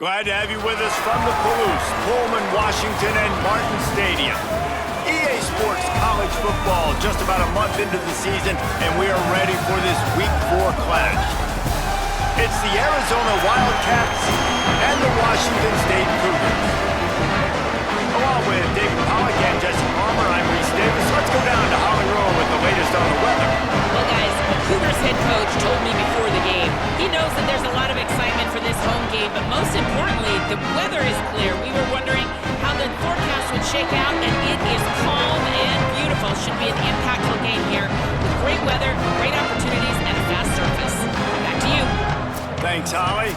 Glad to have you with us from the Palouse, Pullman, Washington, and Martin Stadium. EA Sports College Football just about a month into the season, and we are ready for this Week 4 clash. It's the Arizona Wildcats and the Washington State Cougars. Along with David Pollack and Jesse Palmer, I'm Reese Davis. Let's go down to Holly Rowe with the latest on the weather. Well, guys, the Cougars head coach told me before the game he knows that there's a lot of excitement for this home game, but most importantly, the weather is clear. We were wondering how the forecast would shake out, and it is calm and beautiful. Should be an impactful game here with great weather, great opportunities, and a fast surface. Back to you. Thanks, Holly.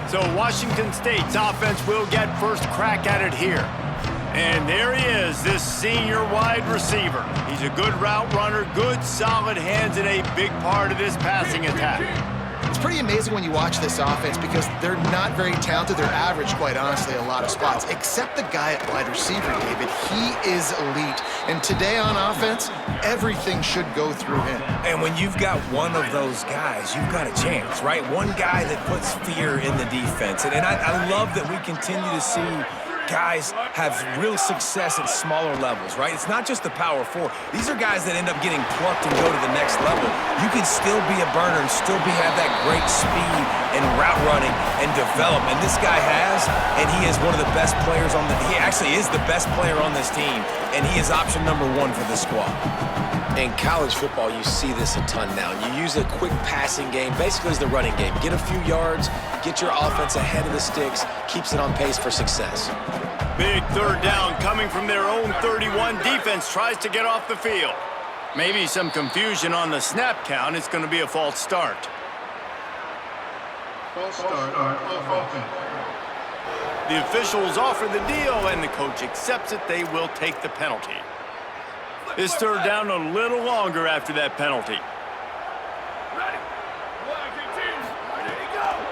So Washington State's offense will get first crack at it here. And there he is, this senior wide receiver. He's a good route runner, good solid hands, and a big part of this passing attack. It's pretty amazing when you watch this offense because they're not very talented. They're average, quite honestly, a lot of spots, except the guy at wide receiver, David. He is elite. And today on offense, everything should go through him. And when you've got one of those guys, you've got a chance, right? One guy that puts fear in the defense. And I love that we continue to see guys have real success at smaller levels, right? It's not just the power four. These are guys that end up getting plucked and go to the next level. You can still be a burner and still have that great speed and route running and develop. And this guy has, and he is one of the best players on he actually is the best player on this team, and he is option number 1 for this squad. In college football, you see this a ton now. You use a quick passing game, basically as the running game. Get a few yards, get your offense ahead of the sticks, keeps it on pace for success. Big third down coming from their own 31. Defense tries to get off the field. Maybe some confusion on the snap count. It's going to be a false start. False start on offense. The officials offer the deal, and the coach accepts it. They will take the penalty. This third down a little longer after that penalty.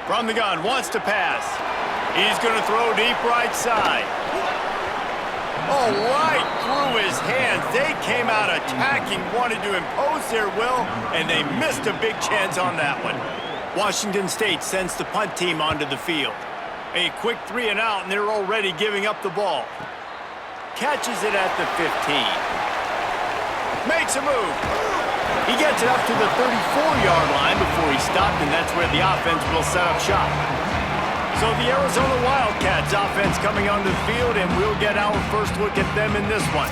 From the gun, wants to pass. He's going to throw deep right side. Oh, right through his hands. They came out attacking, wanted to impose their will, and they missed a big chance on that one. Washington State sends the punt team onto the field. A quick 3 and out, and they're already giving up the ball. Catches it at the 15. Makes a move. He gets it up to the 34-yard line before he stopped, and that's where the offense will set up shop. So the Arizona Wildcats offense coming onto the field, and we'll get our first look at them in this one.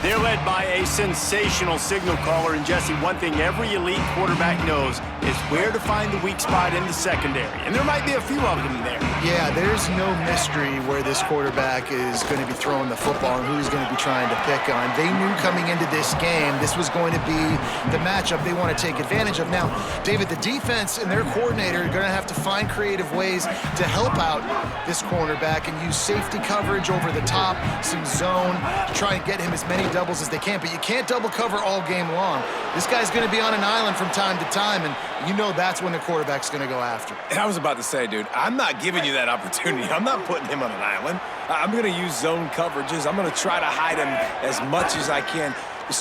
They're led by a sensational signal caller, and Jesse, one thing every elite quarterback knows is where to find the weak spot in the secondary, and there might be a few of them there. Yeah, there's no mystery where this quarterback is going to be throwing the football and who he's going to be trying to pick on. They knew coming into this game this was going to be the matchup they want to take advantage of. Now, David, the defense and their coordinator are going to have to find creative ways to help out this cornerback and use safety coverage over the top, some zone, to try and get him as many doubles as they can. But you can't double cover all game long. This guy's going to be on an island from time to time, and you know that's when the quarterback's going to go after. And I was about to say, dude, I'm not giving you that opportunity. I'm not putting him on an island. I'm going to use zone coverages. I'm going to try to hide him as much as I can.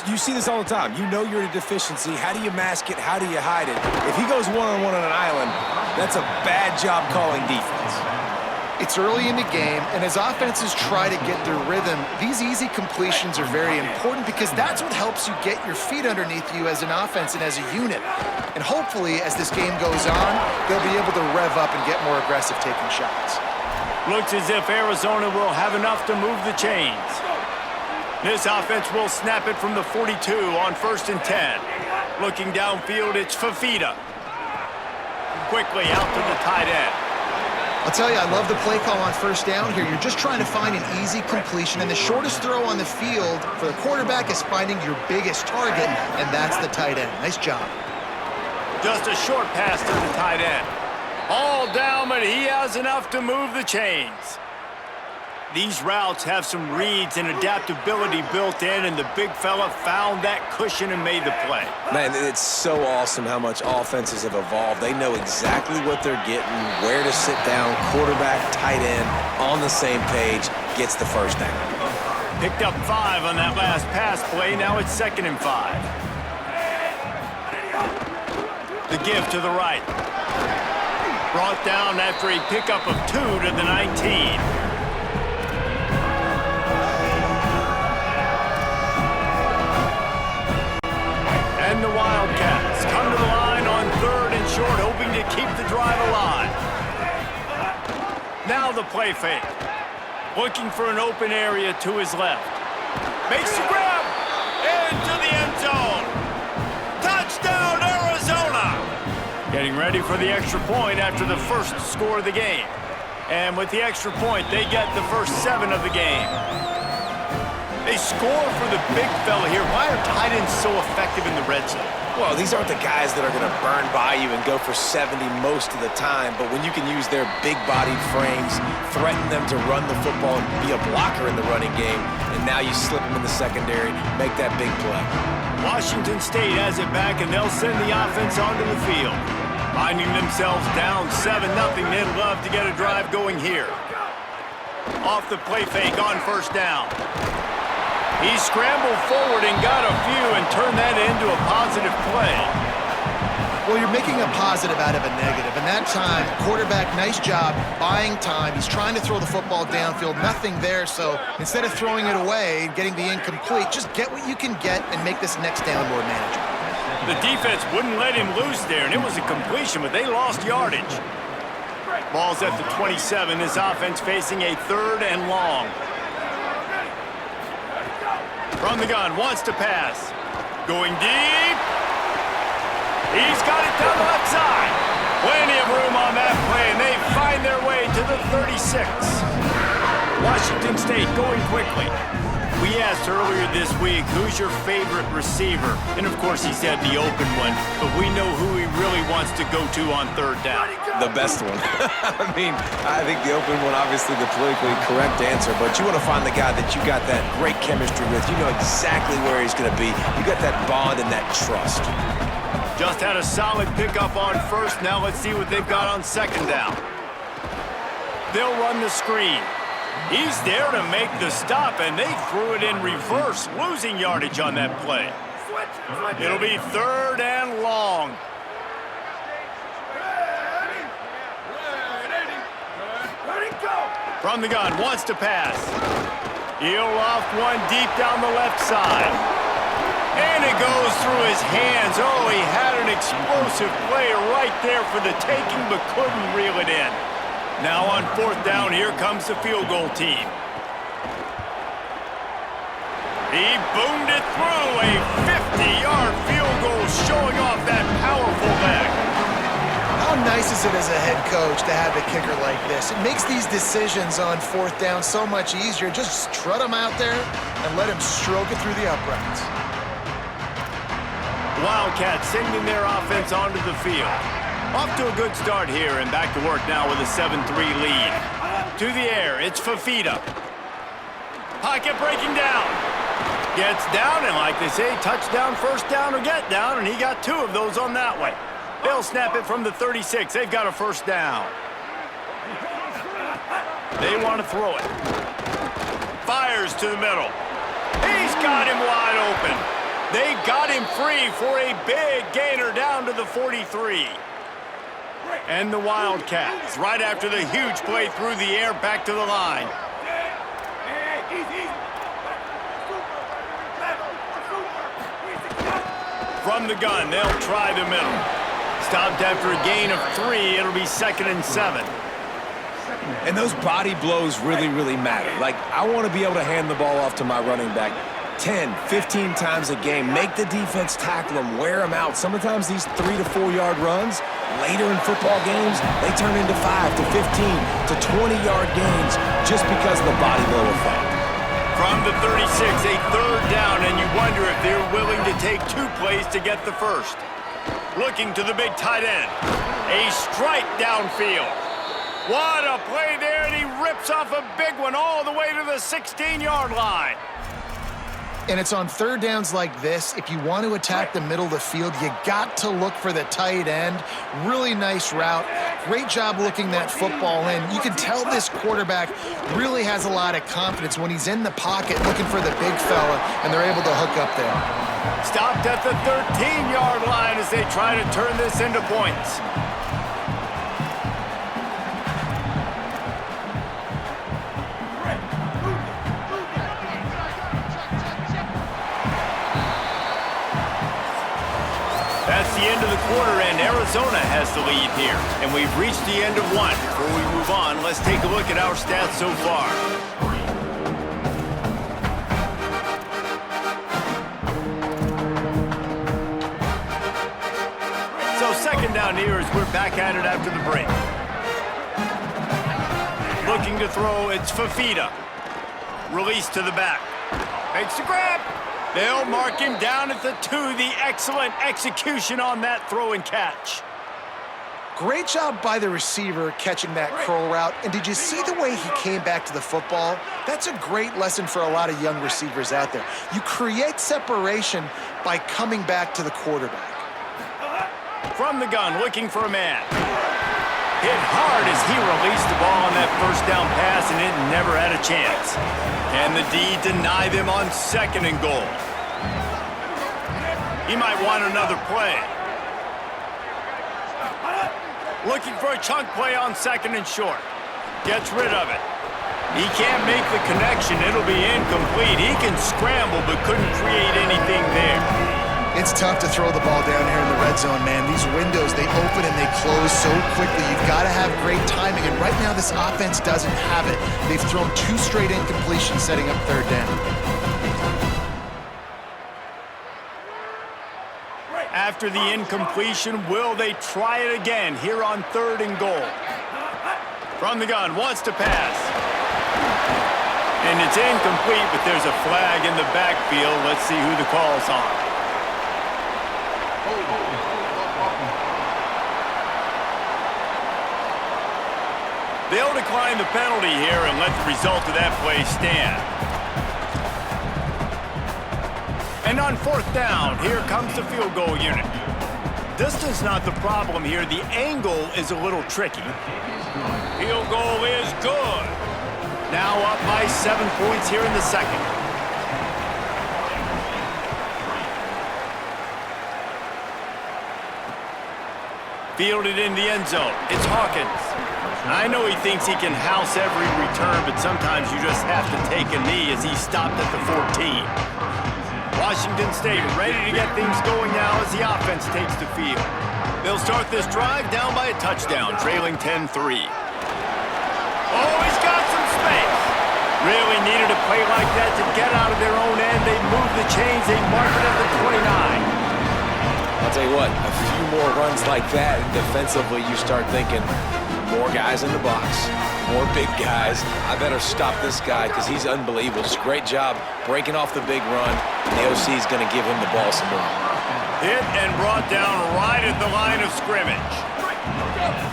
You see this all the time. You know you're at a deficiency. How do you mask it? How do you hide it? If he goes one-on-one on an island, that's a bad job calling defense. It's early in the game, and as offenses try to get their rhythm, these easy completions are very important because that's what helps you get your feet underneath you as an offense and as a unit. And hopefully, as this game goes on, they'll be able to rev up and get more aggressive taking shots. Looks as if Arizona will have enough to move the chains. This offense will snap it from the 42 on 1st and 10. Looking downfield, it's Fafita. Quickly out to the tight end. I'll tell you, I love the play call on 1st down here. You're just trying to find an easy completion, and the shortest throw on the field for the quarterback is finding your biggest target, and that's the tight end. Nice job. Just a short pass to the tight end. All down, but he has enough to move the chains. These routes have some reads and adaptability built in, and the big fella found that cushion and made the play. Man, it's so awesome how much offenses have evolved. They know exactly what they're getting, where to sit down, quarterback, tight end, on the same page, gets the first down. Picked up 5 on that last pass play. Now it's 2nd and 5. The give to the right. Brought down after a pickup of 2 to the 19. And the Wildcats come to the line on 3rd and short, hoping to keep the drive alive. Now the play fake. Looking for an open area to his left. Makes the grab. Into the end zone. Touchdown, Arizona! Getting ready for the extra point after the first score of the game. And with the extra point, they get the first 7 of the game. They score for the big fella here. Why are tight ends so effective in the red zone? Well, these aren't the guys that are going to burn by you and go for 70 most of the time, but when you can use their big-bodied frames, threaten them to run the football and be a blocker in the running game, and now you slip them in the secondary, make that big play. Washington State has it back, and they'll send the offense onto the field. Finding themselves down 7-0, they'd love to get a drive going here. Off the play fake on first down. He scrambled forward and got a few and turned that into a positive play. Well, you're making a positive out of a negative. And that time, quarterback, nice job buying time. He's trying to throw the football downfield. Nothing there, so instead of throwing it away, getting the incomplete, just get what you can get and make this next down more manageable. The defense wouldn't let him loose there, and it was a completion, but they lost yardage. Ball's at the 27. This offense facing a 3rd and long. From the gun, wants to pass. Going deep. He's got it down the left side. Plenty of room on that play, and they find their way to the 36. Washington State going quickly. We asked earlier this week, who's your favorite receiver? And of course he said the open one, but we know who he really wants to go to on 3rd down. The best one. I mean, I think the open one, obviously the politically correct answer, but you want to find the guy that you got that great chemistry with. You know exactly where he's going to be. You got that bond and that trust. Just had a solid pickup on 1st. Now let's see what they've got on 2nd down. They'll run the screen. He's there to make the stop, and they threw it in reverse, losing yardage on that play. It'll be 3rd and long. From the gun, wants to pass. He'll loft one deep down the left side. And it goes through his hands. Oh, he had an explosive player right there for the taking, but couldn't reel it in. Now on 4th down, here comes the field goal team. He boomed it through, a 50-yard field goal showing off that powerful leg. How nice is it as a head coach to have a kicker like this? It makes these decisions on 4th down so much easier. Just trot him out there and let him stroke it through the uprights. Wildcats sending their offense onto the field. Off to a good start here and back to work now with a 7-3 lead. To the air, it's Fafita. Pocket breaking down. Gets down, and like they say, touchdown, 1st down, or get down, and he got 2 of those on that way. They'll snap it from the 36. They've got a 1st down. They want to throw it. Fires to the middle. He's got him wide open. They got him free for a big gainer down to the 43. And the Wildcats, right after the huge play through the air, back to the line. From the gun, they'll try the middle. Stopped after a gain of 3, it'll be 2nd and 7. And those body blows really, really matter. Like, I want to be able to hand the ball off to my running back 10, 15 times a game. Make the defense tackle them, wear them out. Sometimes these 3 to 4 yard runs, later in football games, they turn into 5 to 15 to 20-yard gains just because of the body blow effect. From the 36, a 3rd down, and you wonder if they're willing to take 2 plays to get the 1st. Looking to the big tight end. A strike downfield. What a play there, and he rips off a big one all the way to the 16-yard line. And it's on 3rd downs like this, if you want to attack the middle of the field, you got to look for the tight end. Really nice route. Great job looking that football in. You can tell this quarterback really has a lot of confidence when he's in the pocket looking for the big fella, and they're able to hook up there. Stopped at the 13-yard line as they try to turn this into points. the end of the quarter, and Arizona has the lead here. And we've reached the end of one. Before we move on, let's take a look at our stats so far. So second down here as we're back at it after the break. Looking to throw, it's Fafita. Release to the back. Makes the grab. They'll mark him down at the 2. The excellent execution on that throw and catch. Great job by the receiver catching that curl route. And did you see the way he came back to the football? That's a great lesson for a lot of young receivers out there. You create separation by coming back to the quarterback. From the gun, looking for a man. Hit hard as he released the ball on that first down pass, and it never had a chance. And the D deny them on second and goal. He might want another play. Looking for a chunk play on second and short. Gets rid of it. He can't make the connection. It'll be incomplete. He can scramble, but couldn't create anything there. It's tough to throw the ball down here in the red zone, man. These windows, they open and they close so quickly. You've got to have great timing, and right now this offense doesn't have it. They've thrown 2 straight incompletions setting up third down. After the incompletion, will they try it again here on third and goal? From the gun, wants to pass. And it's incomplete, but there's a flag in the backfield. Let's see who the call's on. They'll decline the penalty here and let the result of that play stand. And on fourth down, here comes the field goal unit. Distance not the problem here. The angle is a little tricky. Field goal is good. Now up by 7 points here in the second. Fielded in the end zone. It's Hawkins. I know he thinks he can house every return, but sometimes you just have to take a knee as he stopped at the 14. Washington State ready to get things going now as the offense takes the field. They'll start this drive down by a touchdown, trailing 10-3. Oh, he's got some space. Really needed a play like that to get out of their own end. They move the chains. They mark it at the 29. I'll tell you what, a few more runs like that, and defensively you start thinking, more guys in the box, more big guys. I better stop this guy because he's unbelievable. Just great job breaking off the big run, and the OC is going to give him the ball some more. Hit and brought down right at the line of scrimmage.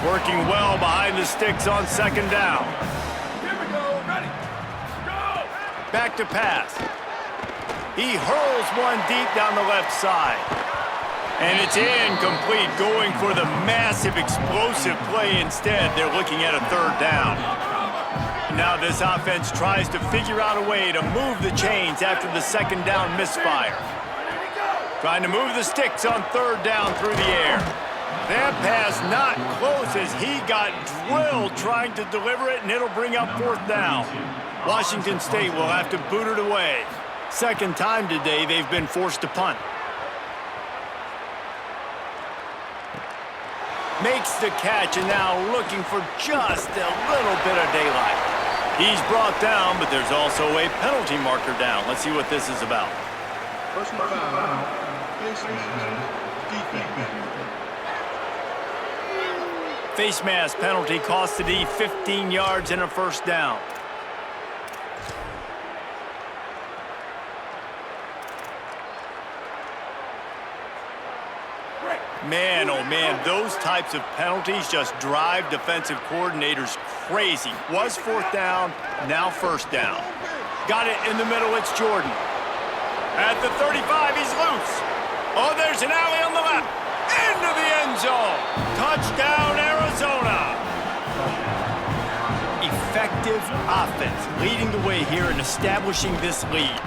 Working well behind the sticks on second down. Here we go, ready, go! Back to pass. He hurls one deep down the left side. And it's incomplete, going for the massive explosive play instead. They're looking at a third down. Now this offense tries to figure out a way to move the chains after the second down misfire. Trying to move the sticks on third down through the air. That pass not close as he got drilled trying to deliver it, and it'll bring up fourth down. Washington State will have to boot it away. Second time today they've been forced to punt. Makes the catch, and now looking for just a little bit of daylight. He's brought down, but there's also a penalty marker down. Let's see what this is about. Personal foul, face mask, defense. Face mask penalty cost the D 15 yards and a first down. Man, oh man, those types of penalties just drive defensive coordinators crazy. Was fourth down, now first down. Got it in the middle, it's Jordan. At the 35, he's loose. Oh, there's an alley on the left. Into the end zone. Touchdown, Arizona. Effective offense, leading the way here and establishing this lead.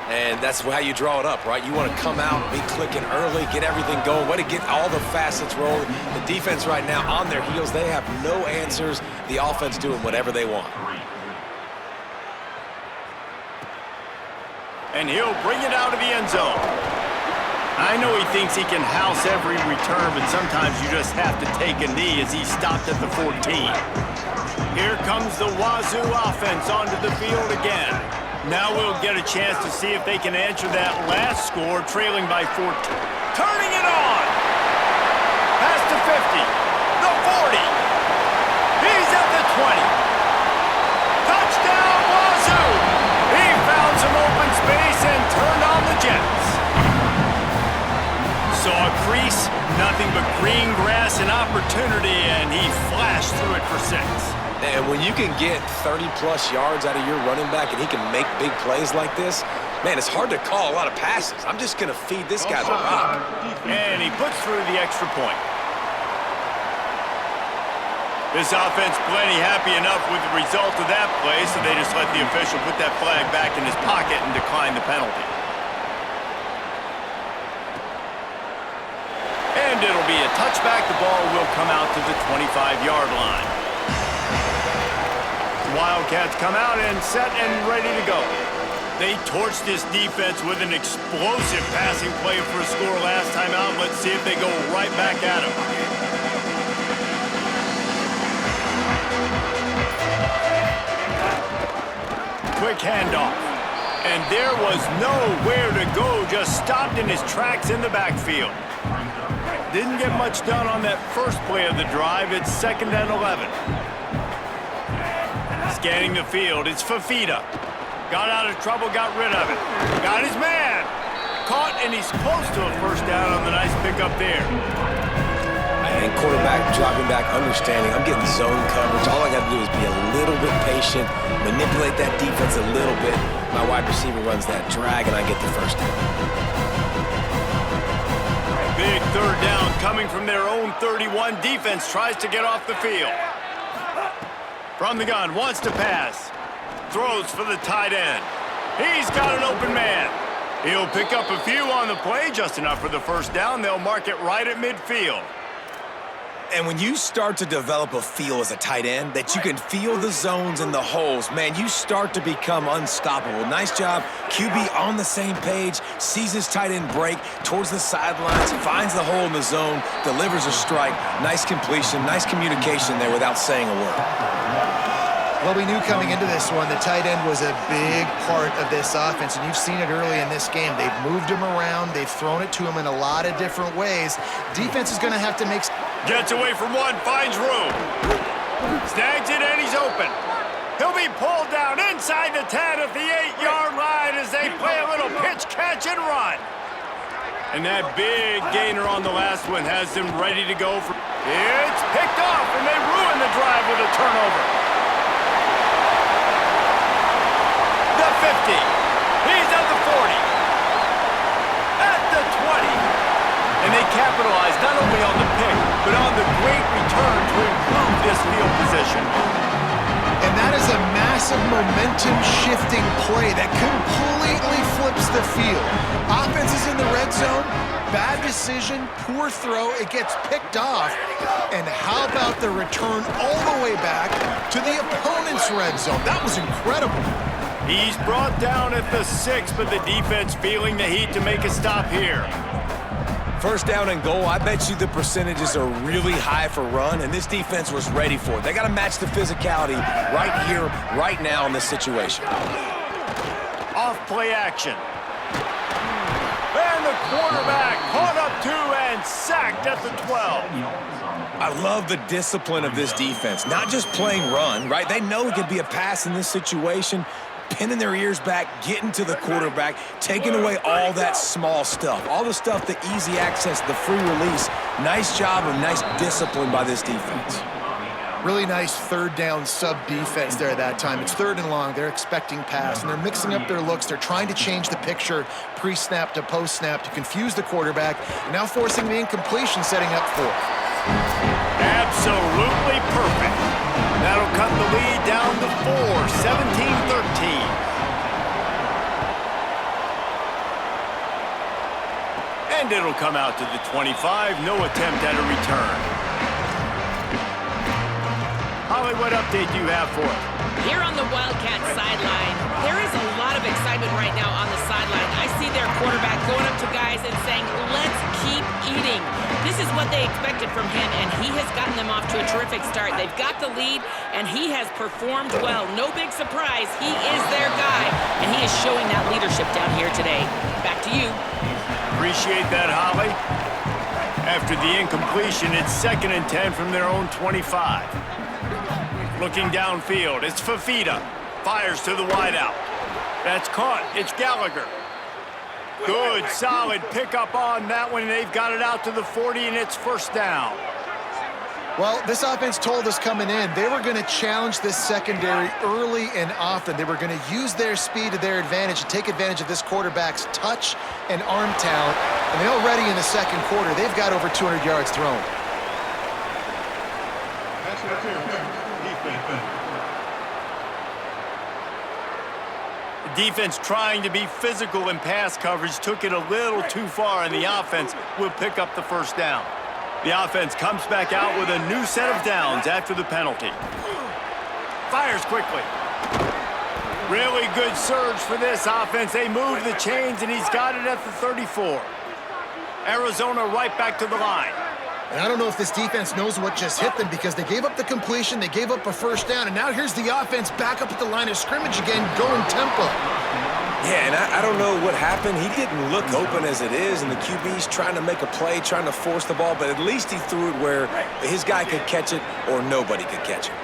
And that's how you draw it up, right? You want to come out, be clicking early, get everything going, way to get all the facets rolling. The defense right now on their heels, they have no answers. The offense doing whatever they want. And he'll bring it out of the end zone. I know he thinks he can house every return, but sometimes you just have to take a knee as he stopped at the 14. Here comes the Wazoo offense onto the field again. Now we'll get a chance to see if they can answer that last score, trailing by 14. Turning it on! Past the 50, the 40. He's at the 20. Touchdown, Wazoo! He found some open space and turned on the Jets. Saw a crease, nothing but green grass and opportunity, and he flashed through it for 6. And when you can get 30-plus yards out of your running back and he can make big plays like this, man, it's hard to call a lot of passes. I'm just going to feed this guy the rock. And he puts through the extra point. This offense plenty happy enough with the result of that play, so they just let the official put that flag back in his pocket and decline the penalty. And it'll be a touchback. The ball will come out to the 25-yard line. Wildcats come out and set and ready to go. They torched this defense with an explosive passing play for a score last time out. Let's see if they go right back at him. Quick handoff. And there was nowhere to go, just stopped in his tracks in the backfield. Didn't get much done on that first play of the drive. It's 2nd and 11. Scanning the field, it's Fafita. Got out of trouble, got rid of it. Got his man. Caught, and he's close to a first down on the nice pickup there. And quarterback dropping back, understanding I'm getting zone coverage. All I got to do is be a little bit patient, manipulate that defense a little bit. My wide receiver runs that drag, and I get the first down. Big 3rd down coming from their own 31. Defense tries to get off the field. From the gun, wants to pass. Throws for the tight end. He's got an open man. He'll pick up a few on the play, just enough for the first down. They'll mark it right at midfield. And when you start to develop a feel as a tight end that you can feel the zones and the holes, man, you start to become unstoppable. Nice job. QB on the same page, sees his tight end break towards the sidelines, finds the hole in the zone, delivers a strike. Nice completion, nice communication there without saying a word. Well, we knew coming into this one the tight end was a big part of this offense, and you've seen it early in this game. They've moved him around. They've thrown it to him in a lot of different ways. Defense is going to have to make... Gets away from one, finds room. Snags it, and he's open. He'll be pulled down inside the 10 at the 8-yard line as they play a little pitch, catch, and run. And that big gainer on the last one has them ready to go. It's picked off, and they ruin the drive with a turnover. The 50. He's at the 40. At the 20. And they capitalize not only on the pick, but on the great return to improve this field position. And that is a massive momentum-shifting play that completely flips the field. Offense is in the red zone, bad decision, poor throw, it gets picked off. And how about the return all the way back to the opponent's red zone? That was incredible. He's brought down at the 6, but the defense feeling the heat to make a stop here. First down and goal, I bet you the percentages are really high for run, and this defense was ready for it. They got to match the physicality right here, right now in this situation. Off play action. And the quarterback caught up 2 and sacked at the 12. I love the discipline of this defense. Not just playing run, right? They know it could be a pass in this situation. Pinning their ears back, getting to the quarterback, taking away all that small stuff, all the stuff, the easy access, the free release. Nice job and nice discipline by this defense. Really nice 3rd down sub-defense there at that time. It's 3rd and long. They're expecting pass, and they're mixing up their looks. They're trying to change the picture pre-snap to post-snap to confuse the quarterback, now forcing the incompletion, setting up 4th. Absolutely perfect. That'll cut the lead down to 4, 17-13. And it'll come out to the 25. No attempt at a return. Holly, what update do you have for us? Here on the Wildcat sideline, there is a lot of excitement right now on the sideline. I see their quarterback going up to guys and saying, eating. This is what they expected from him, and he has gotten them off to a terrific start. They've got the lead, and he has performed well. No big surprise. He is their guy, and he is showing that leadership down here today. Back to you. Appreciate that, Holly. After the incompletion, it's 2nd and 10 from their own 25. Looking downfield, it's Fafita. Fires to the wideout. That's caught. It's Gallagher. Good, solid pickup on that one. They've got it out to the 40, and it's 1st down. Well, this offense told us coming in they were going to challenge this secondary early and often. They were going to use their speed to their advantage and take advantage of this quarterback's touch and arm talent. And already in the 2nd quarter, they've got over 200 yards thrown. Pass interference. Defense. The defense trying to be physical in pass coverage took it a little too far, and the offense will pick up the 1st down. The offense comes back out with a new set of downs after the penalty. Fires quickly. Really good surge for this offense. They move the chains, and he's got it at the 34. Arizona right back to the line. And I don't know if this defense knows what just hit them because they gave up the completion, they gave up a 1st down, and now here's the offense back up at the line of scrimmage again, going tempo. Yeah, and I don't know what happened. He didn't look open as it is, and the QB's trying to make a play, trying to force the ball, but at least he threw it where his guy could catch it or nobody could catch it.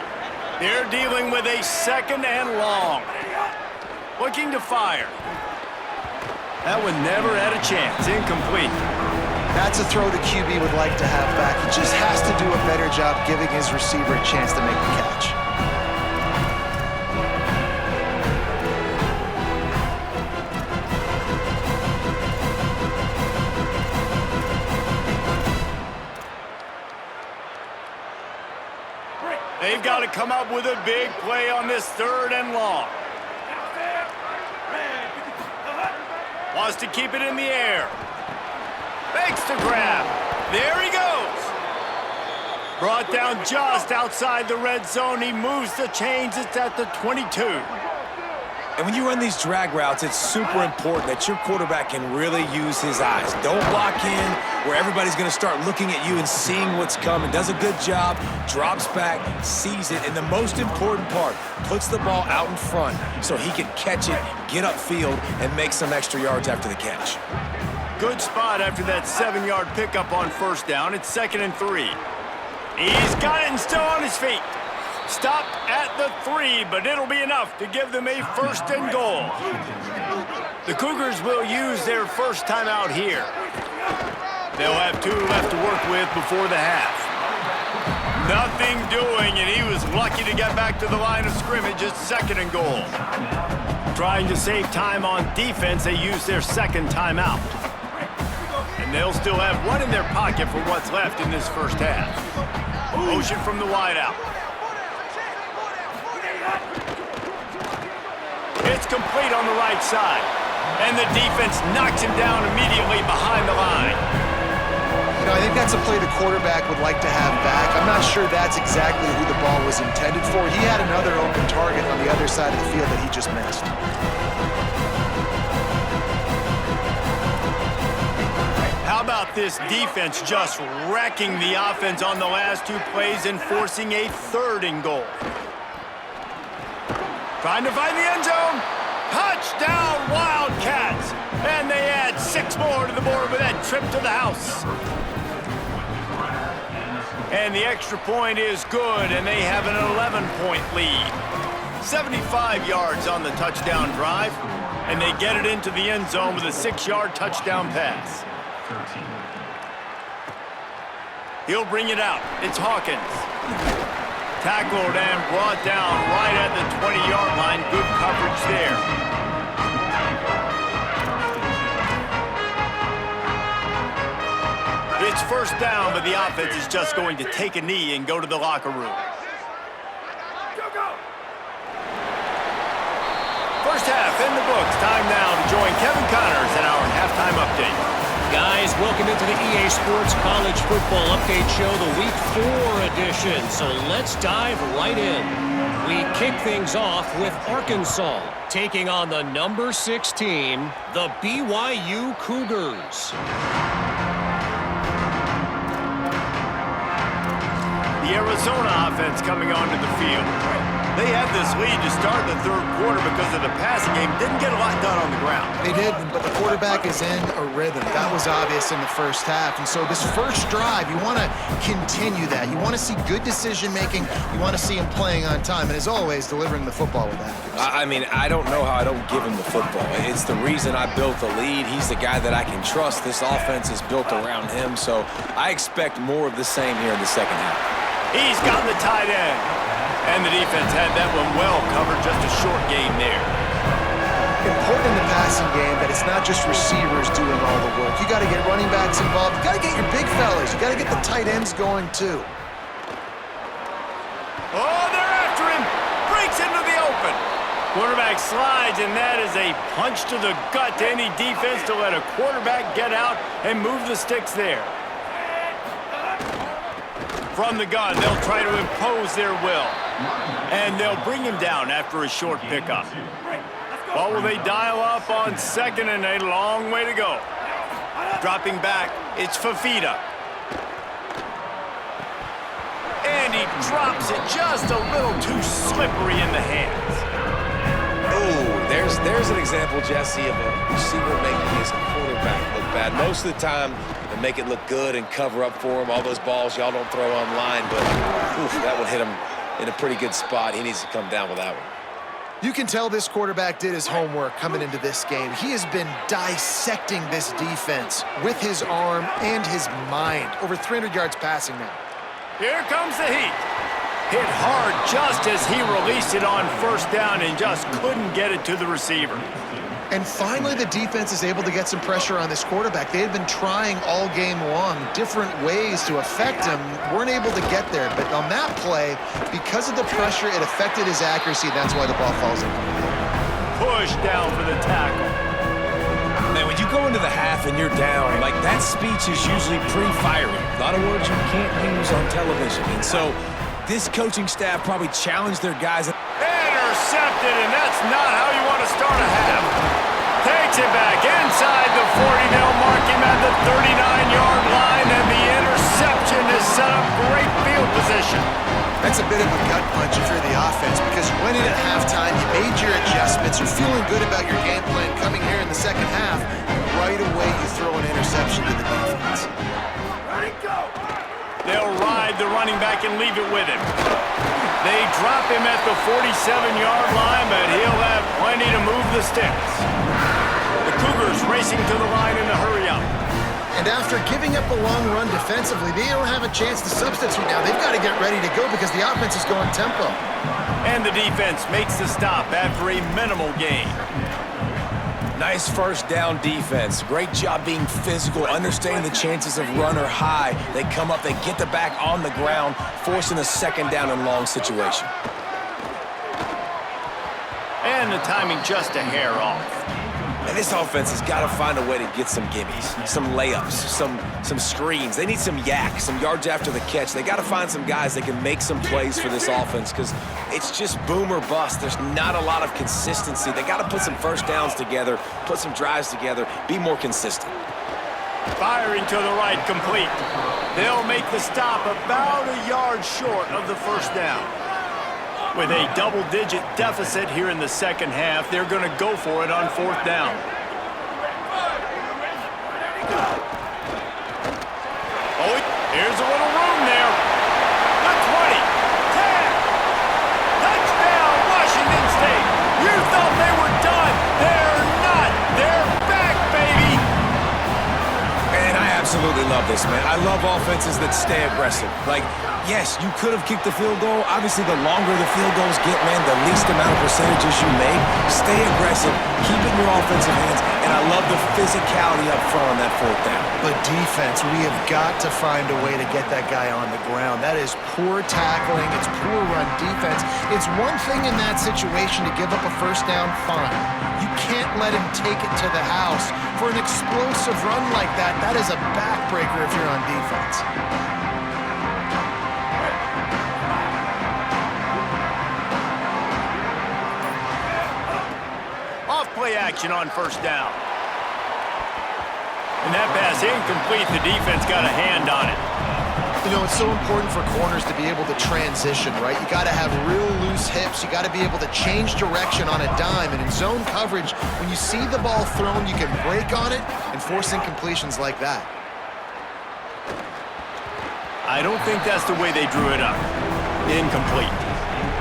They're dealing with a 2nd and long. Looking to fire. That one never had a chance. Incomplete. That's a throw the QB would like to have back. He just has to do a better job giving his receiver a chance to make the catch. They've got to come up with a big play on this 3rd and long. Wants to keep it in the air. Fakes to grab. There he goes. Brought down just outside the red zone. He moves the chains. It's at the 22. And when you run these drag routes, it's super important that your quarterback can really use his eyes. Don't block in where everybody's going to start looking at you and seeing what's coming. Does a good job, drops back, sees it, and the most important part, puts the ball out in front so he can catch it, get upfield, and make some extra yards after the catch. Good spot after that 7-yard pickup on 1st down. It's 2nd and 3. He's got it and still on his feet. Stopped at the 3, but it'll be enough to give them a 1st and goal. The Cougars will use their 1st timeout here. They'll have 2 left to work with before the half. Nothing doing, and he was lucky to get back to the line of scrimmage. It's 2nd and goal. Trying to save time on defense, they use their 2nd timeout. And they'll still have 1 in their pocket for what's left in this 1st half. Motion from the wideout. It's complete on the right side. And the defense knocks him down immediately behind the line. You know, I think that's a play the quarterback would like to have back. I'm not sure that's exactly who the ball was intended for. He had another open target on the other side of the field that he just missed. How about this defense just wrecking the offense on the last 2 plays and forcing a 3rd and goal? Trying to find the end zone. Touchdown, Wildcats. And they add 6 more to the board with that trip to the house. And the extra point is good, and they have an 11-point lead. 75 yards on the touchdown drive, and they get it into the end zone with a 6-yard touchdown pass. He'll bring it out. It's Hawkins. Tackled and brought down right at the 20-yard line. Good coverage there. It's 1st down, but the offense is just going to take a knee and go to the locker room. First half in the books. Time now to join Kevin Connors in our halftime update. Guys, welcome into the EA Sports College Football Update Show, the Week 4 edition. So let's dive right in. We kick things off with Arkansas taking on the number 6 team, the BYU Cougars. The Arizona offense coming onto the field. They had this lead to start the third quarter because of the passing game. Didn't get a lot done on the ground. They did, but the quarterback is in a rhythm. That was obvious in the first half. And so this first drive, you want to continue that. You want to see good decision-making. You want to see him playing on time. And as always, delivering the football with accuracy. I mean, I don't know how I don't give him the football. It's the reason I built the lead. He's the guy that I can trust. This offense is built around him. So I expect more of the same here in the second half. He's got the tight end. And the defense had that one well covered, just a short game there. Important in the passing game that it's not just receivers doing all the work. You got to get running backs involved. You got to get your big fellas. You got to get the tight ends going too. Oh, they're after him. Breaks into the open. Quarterback slides, and that is a punch to the gut to any defense to let a quarterback get out and move the sticks there. From the gun, they'll try to impose their will. And they'll bring him down after a short pickup. What will they dial up on second, and a long way to go? Dropping back, it's Fafita. And he drops it just a little too slippery in the hands. Oh, there's an example, Jesse, of a receiver making his quarterback look bad. Most of the time, they make it look good and cover up for him. All those balls y'all don't throw online, but that would hit him in a pretty good spot. He needs to come down with that one. You can tell this quarterback did his homework coming into this game. He has been dissecting this defense with his arm and his mind. Over 300 yards passing now. Here comes the heat. Hit hard just as he released it on first down and just couldn't get it to the receiver. And finally, the defense is able to get some pressure on this quarterback. They had been trying all game long different ways to affect him, weren't able to get there. But on that play, because of the pressure, it affected his accuracy. That's why the ball falls in. Push down for the tackle. Man, when you go into the half and you're down, like that speech is usually pre-firing. A lot of words you can't use on television. And so this coaching staff probably challenged their guys. Intercepted, and that's not how you want to start a half. Takes it back inside the 40. They'll mark him at the 39-yard line, and the interception has set up great field position. That's a bit of a gut punch if you're the offense, because you went in at halftime, you made your adjustments, you're feeling good about your game plan coming here in the second half, and right away you throw an interception to the defense. They'll ride the running back and leave it with him. They drop him at the 47-yard line, but he'll have plenty to move the sticks. The Cougars racing to the line in the hurry-up. And after giving up a long run defensively, they don't have a chance to substitute now. They've got to get ready to go because the offense is going tempo. And the defense makes the stop after a minimal gain. Nice first down defense. Great job being physical, understanding the chances of run are high. They come up, they get the back on the ground, forcing a second down and long situation. And the timing just a hair off. And this offense has got to find a way to get some gimmies, some layups, some screens. They need some yak, some yards after the catch. They got to find some guys that can make some plays for this offense because it's just boom or bust. There's not a lot of consistency. They got to put some first downs together, put some drives together, be more consistent. Firing to the right, complete. They'll make the stop about a yard short of the first down. With a double-digit deficit here in the second half, they're going to go for it on fourth down. Oh, here's a little room there. The 20, 10, touchdown, Washington State. You thought they were done. They're not. They're back, baby. And I absolutely love this, man. I love offenses that stay aggressive. Like, yes, you could have kicked the field goal. Obviously, the longer the field goals get, man, the least amount of percentages you make. Stay aggressive. Keep it in your offensive hands. And I love the physicality up front on that fourth down. But defense, we have got to find a way to get that guy on the ground. That is poor tackling. It's poor run defense. It's one thing in that situation to give up a first down, fine. You can't let him take it to the house. For an explosive run like that, that is a backbreaker if you're on defense. Play action on first down. And that pass incomplete. The defense got a hand on it. You know, it's so important for corners to be able to transition, right? You got to have real loose hips. You got to be able to change direction on a dime. And in zone coverage, when you see the ball thrown, you can break on it and force incompletions like that. I don't think that's the way they drew it up. Incomplete.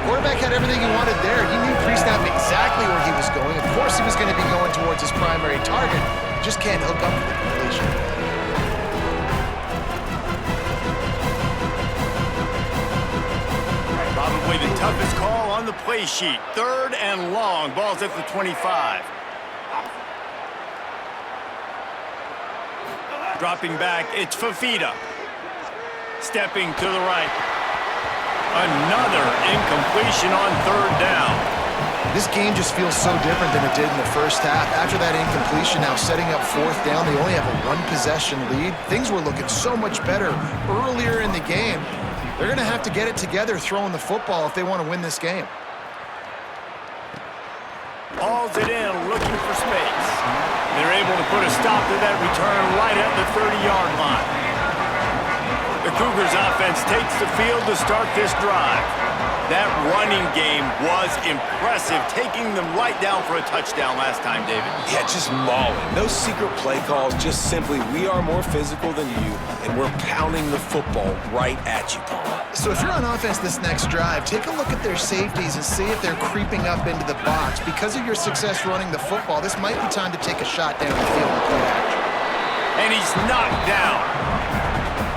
Quarterback had everything he wanted there. He knew pre-snap exactly where he was going. Of course, he was going to be going towards his primary target. Just can't hook up with the completion. Probably the toughest call on the play sheet. 3rd and long. Ball's at the 25. Dropping back, it's Fafita. Stepping to the right. Another incompletion on 3rd down. This game just feels so different than it did in the first half. After that incompletion, now setting up 4th down, they only have a 1-possession lead. Things were looking so much better earlier in the game. They're going to have to get it together throwing the football if they want to win this game. Hauls it in, looking for space. They're able to put a stop to that return right at the 30-yard line. The Cougars offense takes the field to start this drive. That running game was impressive, taking them right down for a touchdown last time, David. Yeah, just mauling. No secret play calls, just simply we are more physical than you, and we're pounding the football right at you, Paul. So if you're on offense this next drive, take a look at their safeties and see if they're creeping up into the box. Because of your success running the football, this might be time to take a shot down the field and play action. And he's knocked down.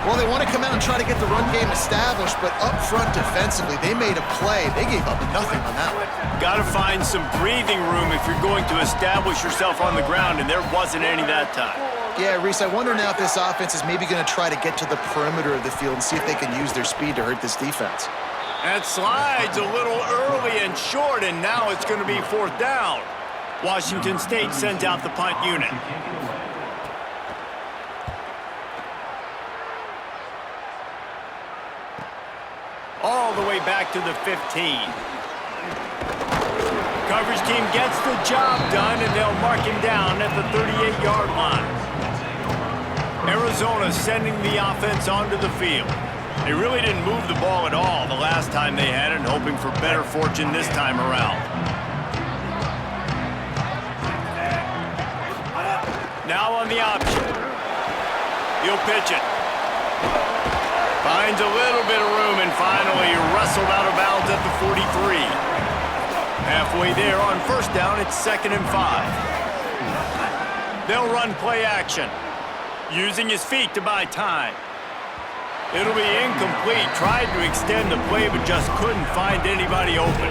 Well, they want to come out and try to get the run game established, but up front defensively, they made a play. They gave up nothing on that one. Got to find some breathing room if you're going to establish yourself on the ground, and there wasn't any that time. Yeah, Reese, I wonder now if this offense is maybe going to try to get to the perimeter of the field and see if they can use their speed to hurt this defense. That slides a little early and short, and now it's going to be 4th down. Washington State sends out the punt unit. All the way back to the 15. Coverage team gets the job done, and they'll mark him down at the 38-yard line. Arizona sending the offense onto the field. They really didn't move the ball at all the last time they had it, hoping for better fortune this time around. Now on the option. He'll pitch it. Finds a little bit of room and finally wrestled out of bounds at the 43. Halfway there on 1st down, it's 2nd and 5. They'll run play action, using his feet to buy time. It'll be incomplete. Tried to extend the play, but just couldn't find anybody open.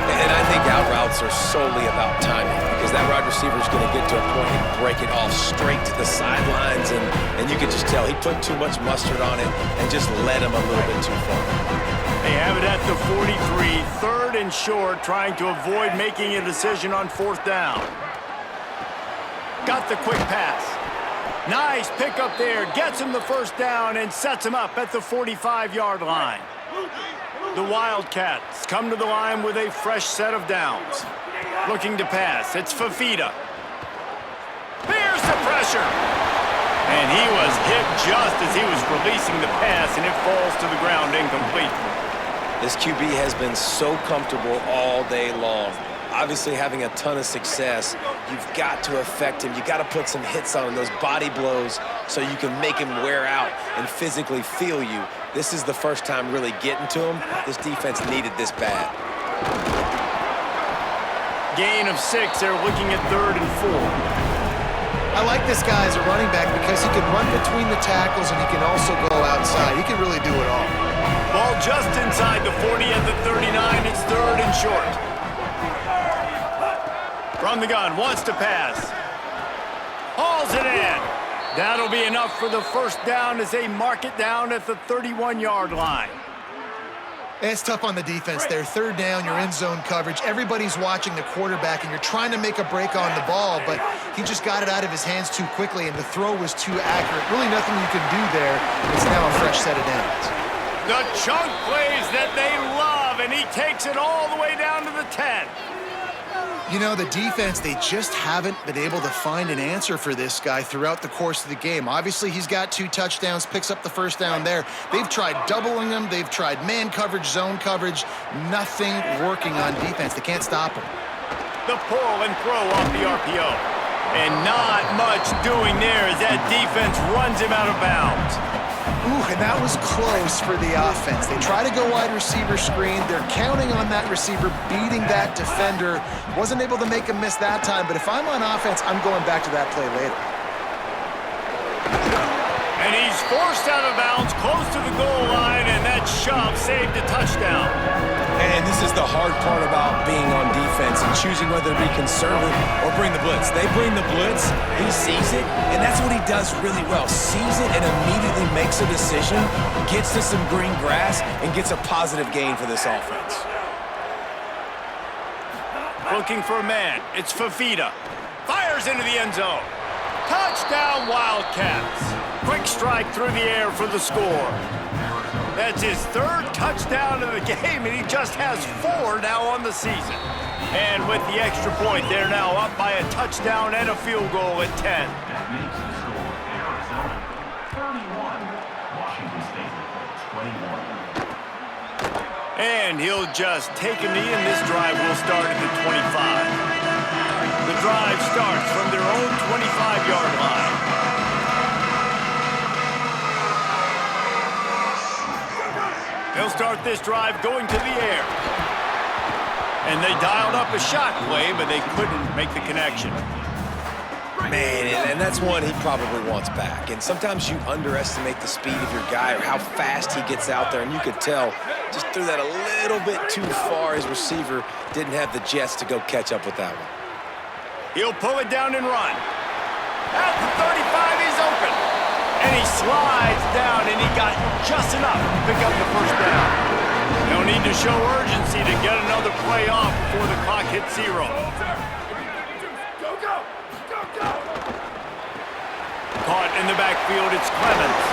And I think out routes are solely about timing because that wide receiver is going to get to a point and break it off straight to the sidelines, and you could just tell he put too much mustard on it and just led him a little bit too far. They have it at the 43, 3rd and short, trying to avoid making a decision on 4th down. Got the quick pass. Nice pickup there, gets him the 1st down and sets him up at the 45-yard line. The Wildcats come to the line with a fresh set of downs. Looking to pass, it's Fafita. There's the pressure. And he was hit just as he was releasing the pass, and it falls to the ground incomplete. This QB has been so comfortable all day long. Obviously having a ton of success, you've got to affect him. You've got to put some hits on him, those body blows, so you can make him wear out and physically feel you. This is the first time really getting to him. This defense needed this bad. Gain of 6. They're looking at 3rd and 4. I like this guy as a running back because he can run between the tackles and he can also go outside. He can really do it all. Ball just inside the 40 at the 39. It's 3rd and short. From the gun, wants to pass. Hauls it in. That'll be enough for the 1st down as they mark it down at the 31-yard line. It's tough on the defense there. 3rd down, you're in zone coverage. Everybody's watching the quarterback, and you're trying to make a break on the ball, but he just got it out of his hands too quickly, and the throw was too accurate. Really nothing you can do there. It's now a fresh set of downs. The chunk plays that they love, and he takes it all the way down to the 10. You know, the defense, they just haven't been able to find an answer for this guy throughout the course of the game. Obviously, he's got 2 touchdowns, picks up the first down there. They've tried doubling him. They've tried man coverage, zone coverage. Nothing working on defense. They can't stop him. The pull and throw off the RPO. And not much doing there as that defense runs him out of bounds. Ooh, and that was close for the offense. They try to go wide receiver screen. They're counting on that receiver beating that defender. Wasn't able to make him miss that time, but if I'm on offense, I'm going back to that play later. And he's forced out of bounds close to the goal line, and that shove saved a touchdown. And this is the hard part about being on defense and choosing whether to be conservative or bring the blitz. They bring the blitz, he sees it, and that's what he does really well. Sees it and immediately makes a decision, gets to some green grass, and gets a positive gain for this offense. Looking for a man. It's Fafita. Fires into the end zone. Touchdown, Wildcats. Quick strike through the air for the score. That's his 3rd touchdown of the game, and he just has 4 now on the season. And with the extra point, they're now up by a touchdown and a field goal at 10. That makes the score Arizona 31, Washington State 21. And he'll just take a knee, and this drive will start at the 25. The drive starts from their own 25-yard line. They'll start this drive going to the air. And they dialed up a shot play, but they couldn't make the connection. Man, and that's one he probably wants back. And sometimes you underestimate the speed of your guy or how fast he gets out there, and you could tell just threw that a little bit too far. His receiver didn't have the jets to go catch up with that one. He'll pull it down and run. At the 35, he's open. And he slides down, and he got just enough to pick up the first down. They'll need to show urgency to get another play off before the clock hits 0. Caught in the backfield, it's Clemens.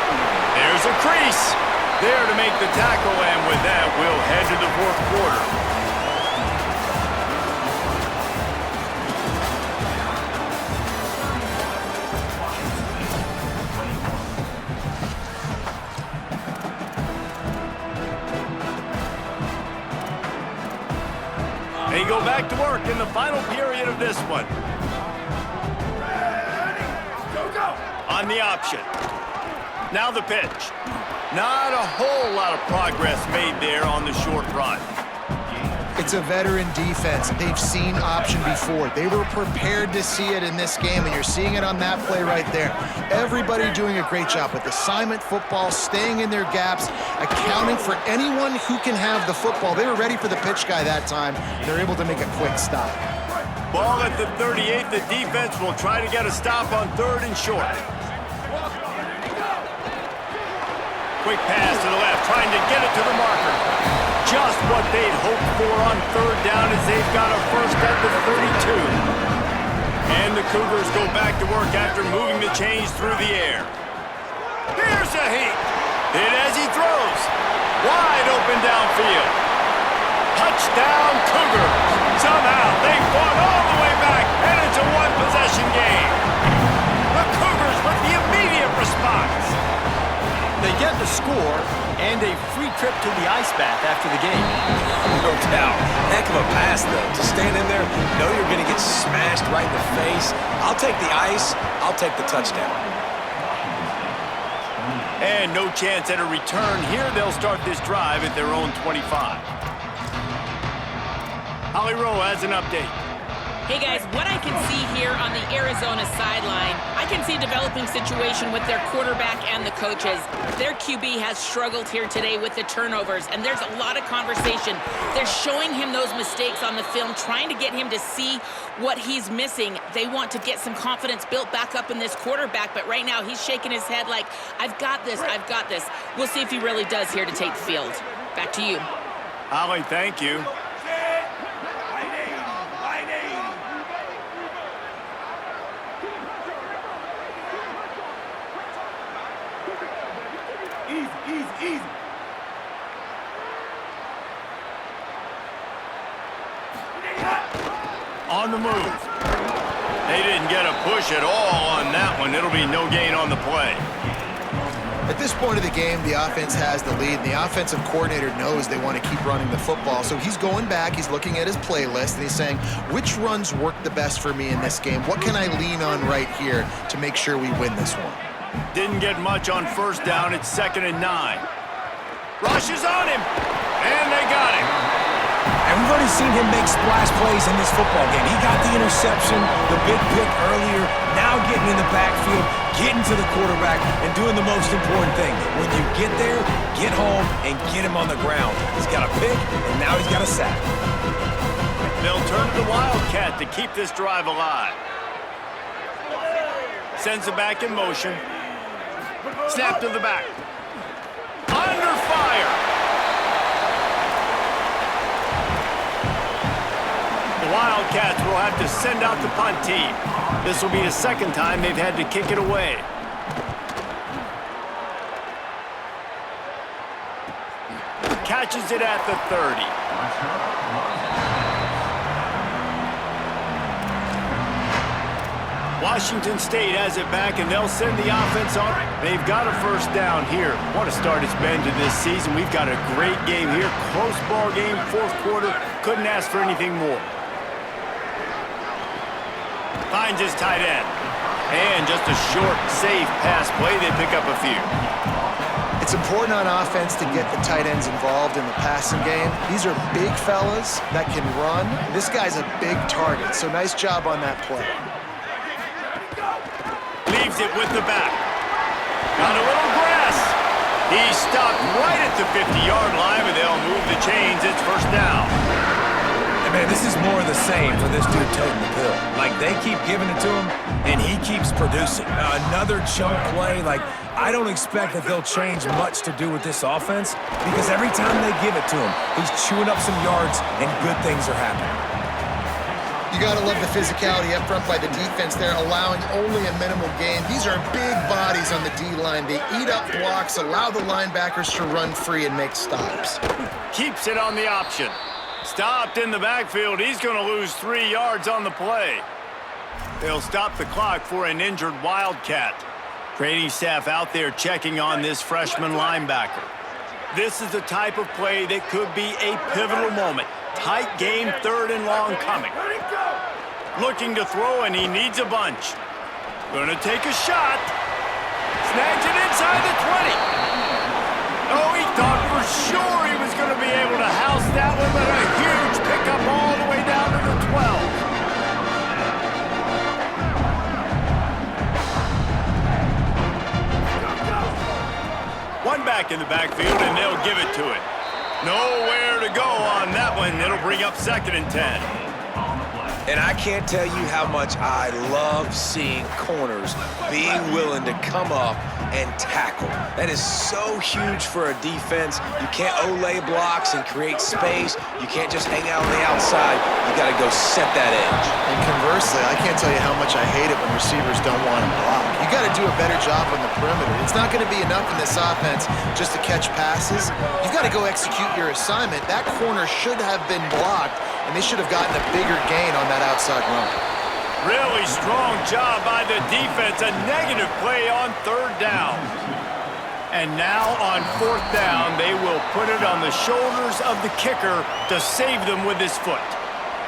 There's a crease. There to make the tackle, and with that, we'll head to the 4th quarter. They go back to work in the final period of this one. On the option. Now the pitch. Not a whole lot of progress made there on the short run. It's a veteran defense. They've seen option before. They were prepared to see it in this game, and you're seeing it on that play right there. Everybody doing a great job with assignment football, staying in their gaps, accounting for anyone who can have the football. They were ready for the pitch guy that time. They're able to make a quick stop. Ball at the 38. The defense will try to get a stop on 3rd and short. Quick pass to the left, trying to get it to the marker. Just what they'd hoped for on 3rd down as they've got a first at the 32. And the Cougars go back to work after moving the chains through the air. Here's a heat. Hit as he throws. Wide open downfield. Touchdown Cougars. Somehow they fought all the way back, and it's a 1-possession game. The Cougars with the immediate response. They get the score and a free trip to the ice bath after the game. No doubt. Heck of a pass, though. To stand in there, know you're going to get smashed right in the face. I'll take the ice. I'll take the touchdown. And no chance at a return here. They'll start this drive at their own 25. Holly Rowe has an update. Hey guys, what I can see here on the Arizona sideline, I can see a developing situation with their quarterback and the coaches. Their QB has struggled here today with the turnovers, and there's a lot of conversation. They're showing him those mistakes on the film, trying to get him to see what he's missing. They want to get some confidence built back up in this quarterback, but right now he's shaking his head like, I've got this, I've got this. We'll see if he really does here to take the field. Back to you. Holly, thank you. Easy. On on the move. They didn't get a push at all on that one. It'll be no gain on the play. At this point of the game, the offense has the lead, and the offensive coordinator knows they want to keep running the football. So he's going back, he's looking at his playlist, and he's saying, which runs work the best for me in this game? What can I lean on right here to make sure we win this one? Didn't get much on first down. It's 2nd and 9. Rush is on him, and they got him. And we've already seen him make splash plays in this football game. He got the interception, the big pick earlier, now getting in the backfield, getting to the quarterback, and doing the most important thing. When you get there, get home, and get him on the ground. He's got a pick, and now he's got a sack. They'll turn to the Wildcat to keep this drive alive. Sends it back in motion. Snap to the back. Under fire. The Wildcats will have to send out the punt team. This will be the second time they've had to kick it away. Catches it at the 30. Washington State has it back, and they'll send the offense on. They've got a first down here. Want to start his bend to this season. We've got a great game here. Close ball game, fourth quarter. Couldn't ask for anything more. Finds his tight end. And just a short, safe pass play. They pick up a few. It's important on offense to get the tight ends involved in the passing game. These are big fellas that can run. This guy's a big target, so nice job on that play. Leaves it with the back. Got a little grass. He stopped right at the 50-yard line, but they'll move the chains. It's first down. And man, this is more of the same for this dude toting the pill. Like, they keep giving it to him, and he keeps producing. Another chunk play. Like, I don't expect that they'll change much to do with this offense, because every time they give it to him, he's chewing up some yards, and good things are happening. You got to love the physicality up front by the defense there, allowing only a minimal gain. These are big bodies on the D-line. They eat up blocks, allow the linebackers to run free and make stops. Keeps it on the option. Stopped in the backfield. He's going to lose 3 yards on the play. They'll stop the clock for an injured Wildcat. Training staff out there checking on this freshman linebacker. This is the type of play that could be a pivotal moment. Tight game, 3rd and long coming. Looking to throw, and he needs a bunch. Gonna take a shot. Snags it inside the 20. Oh, he thought for sure he was gonna be able to house that one, but a huge pickup all the way down to the 12. One back in the backfield, and they'll give it to it. Nowhere to go on that one. It'll bring up 2nd and 10. And I can't tell you how much I love seeing corners being willing to come up and tackle. That is so huge for a defense. You can't olay blocks and create space. You can't just hang out on the outside. You got to go set that edge. And conversely, I can't tell you how much I hate it when receivers don't want to block. You got to do a better job on the perimeter. It's not going to be enough in this offense just to catch passes. You've got to go execute your assignment. That corner should have been blocked, and they should have gotten a bigger gain on that outside run. Really strong job by the defense. A negative play on 3rd down. And now on 4th down, they will put it on the shoulders of the kicker to save them with his foot.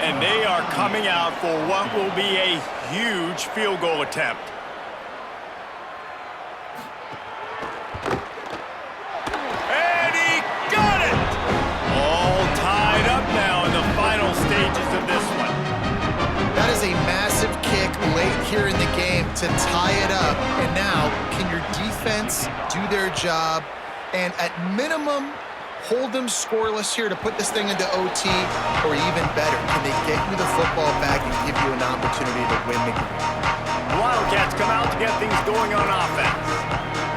And they are coming out for what will be a huge field goal attempt. And he got it! All tied up now in the final stages of this one. That is a massive kick late here in the game to tie it up. And now, can your defense do their job and at minimum hold them scoreless here to put this thing into OT, or even better, can they get you the football back and give you an opportunity to win the game? The Wildcats come out to get things going on offense.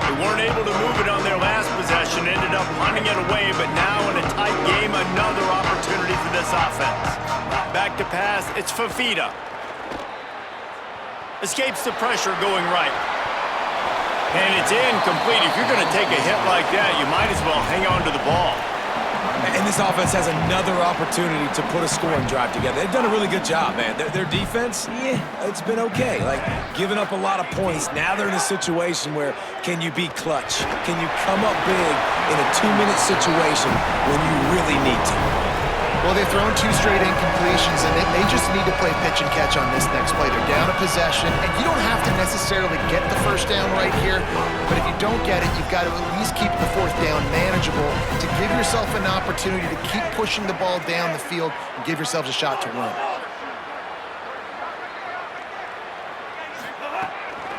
They weren't able to move it on their last possession, ended up punting it away, but now in a tight game, another opportunity for this offense. Back to pass, it's Fafita. Escapes the pressure going right. And it's incomplete. If you're going to take a hit like that, you might as well hang on to the ball. And this offense has another opportunity to put a scoring drive together. They've done a really good job, man. Their defense, it's been okay. Like, giving up a lot of points. Now they're in a situation where can you be clutch? Can you come up big in a 2-minute situation when you really need to? Well, they've thrown 2 straight incompletions, and they just need to play pitch and catch on this next play. They're down a possession, and you don't have to necessarily get the first down right here, but if you don't get it, you've got to at least keep the 4th down manageable to give yourself an opportunity to keep pushing the ball down the field and give yourselves a shot to win.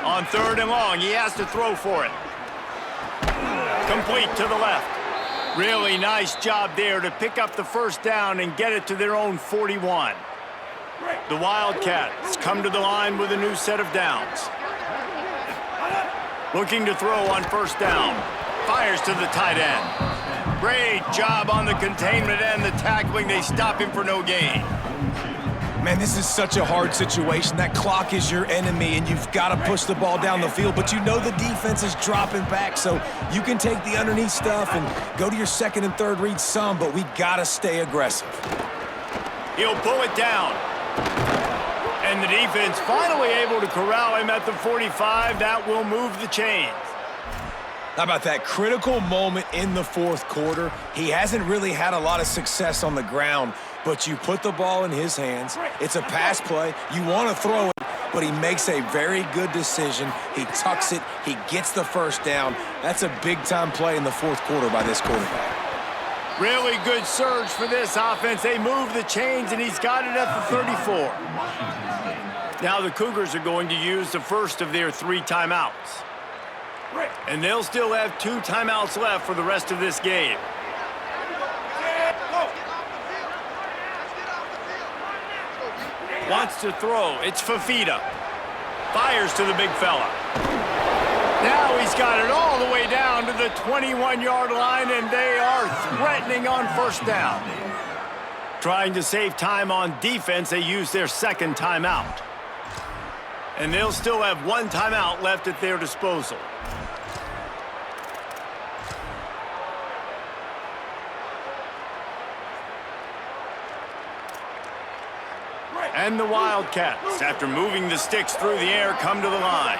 On 3rd and long, he has to throw for it. Complete to the left. Really nice job there to pick up the first down and get it to their own 41. The Wildcats come to the line with a new set of downs. Looking to throw on 1st down. Fires to the tight end. Great job on the containment and the tackling. They stop him for no gain. Man, this is such a hard situation. That clock is your enemy, and you've got to push the ball down the field, but you know the defense is dropping back, so you can take the underneath stuff and go to your 2nd and 3rd read some, but we got to stay aggressive. He'll pull it down. And the defense finally able to corral him at the 45. That will move the chains. How about that critical moment in the 4th quarter? He hasn't really had a lot of success on the ground, but you put the ball in his hands. It's a pass play. You want to throw it, but he makes a very good decision. He tucks it. He gets the first down. That's a big-time play in the 4th quarter by this quarterback. Really good surge for this offense. They move the chains, and he's got it at the 34. Now the Cougars are going to use the first of their 3 timeouts. And they'll still have 2 timeouts left for the rest of this game. Wants to throw. It's Fafita. Fires to the big fella. Now he's got it all the way down to the 21-yard line, and they are threatening on 1st down. Trying to save time on defense, they use their 2nd timeout. And they'll still have 1 timeout left at their disposal. And the Wildcats, after moving the sticks through the air, come to the line.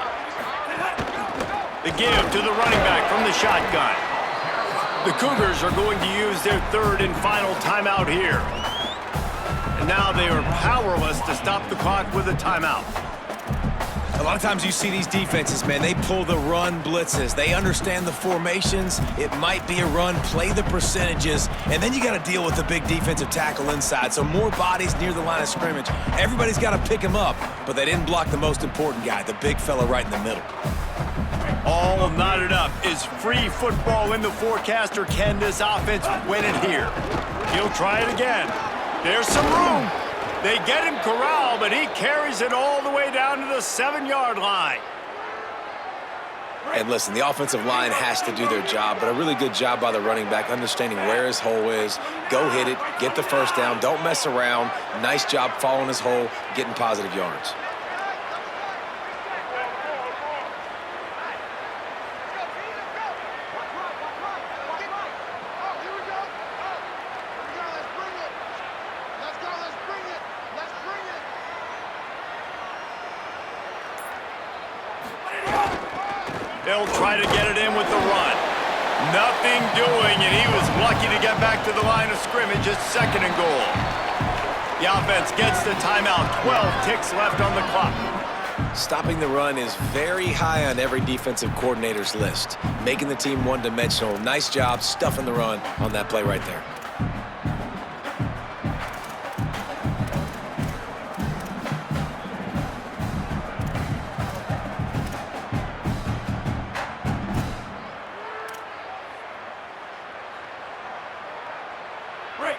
The give to the running back from the shotgun. The Cougars are going to use their 3rd and final timeout here. And now they are powerless to stop the clock with a timeout. A lot of times you see these defenses, man, they pull the run blitzes. They understand the formations. It might be a run, play the percentages, and then you got to deal with the big defensive tackle inside. So more bodies near the line of scrimmage. Everybody's got to pick him up, but they didn't block the most important guy, the big fella right in the middle. All knotted up. Is free football in the forecast, or can this offense win it here? He'll try it again. There's some room. They get him corralled, but he carries it all the way down to the 7-yard line. And listen, the offensive line has to do their job, but a really good job by the running back, understanding where his hole is. Go hit it, get the first down, don't mess around. Nice job following his hole, getting positive yards. They'll try to get it in with the run. Nothing doing, and he was lucky to get back to the line of scrimmage at 2nd and goal. The offense gets the timeout. 12 ticks left on the clock. Stopping the run is very high on every defensive coordinator's list. Making the team one-dimensional. Nice job stuffing the run on that play right there.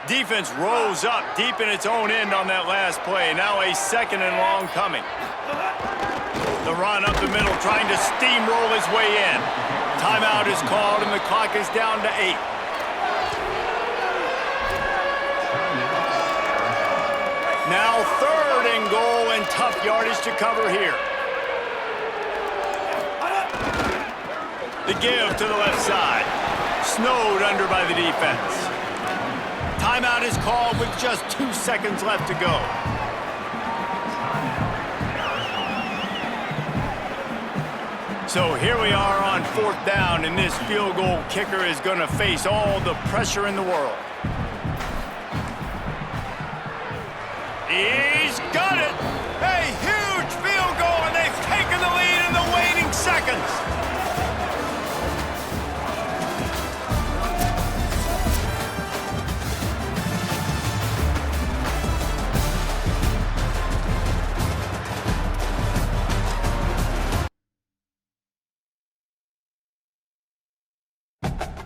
Defense rose up deep in its own end on that last play. Now a 2nd and long coming. The run up the middle, trying to steamroll his way in. Timeout is called, and the clock is down to 8. Now 3rd and goal, and tough yardage to cover here. The give to the left side. Snowed under by the defense. Timeout is called with just 2 seconds left to go. So here we are on 4th down, and this field goal kicker is going to face all the pressure in the world. He's got it! A huge field goal, and they've taken the lead in the waning seconds.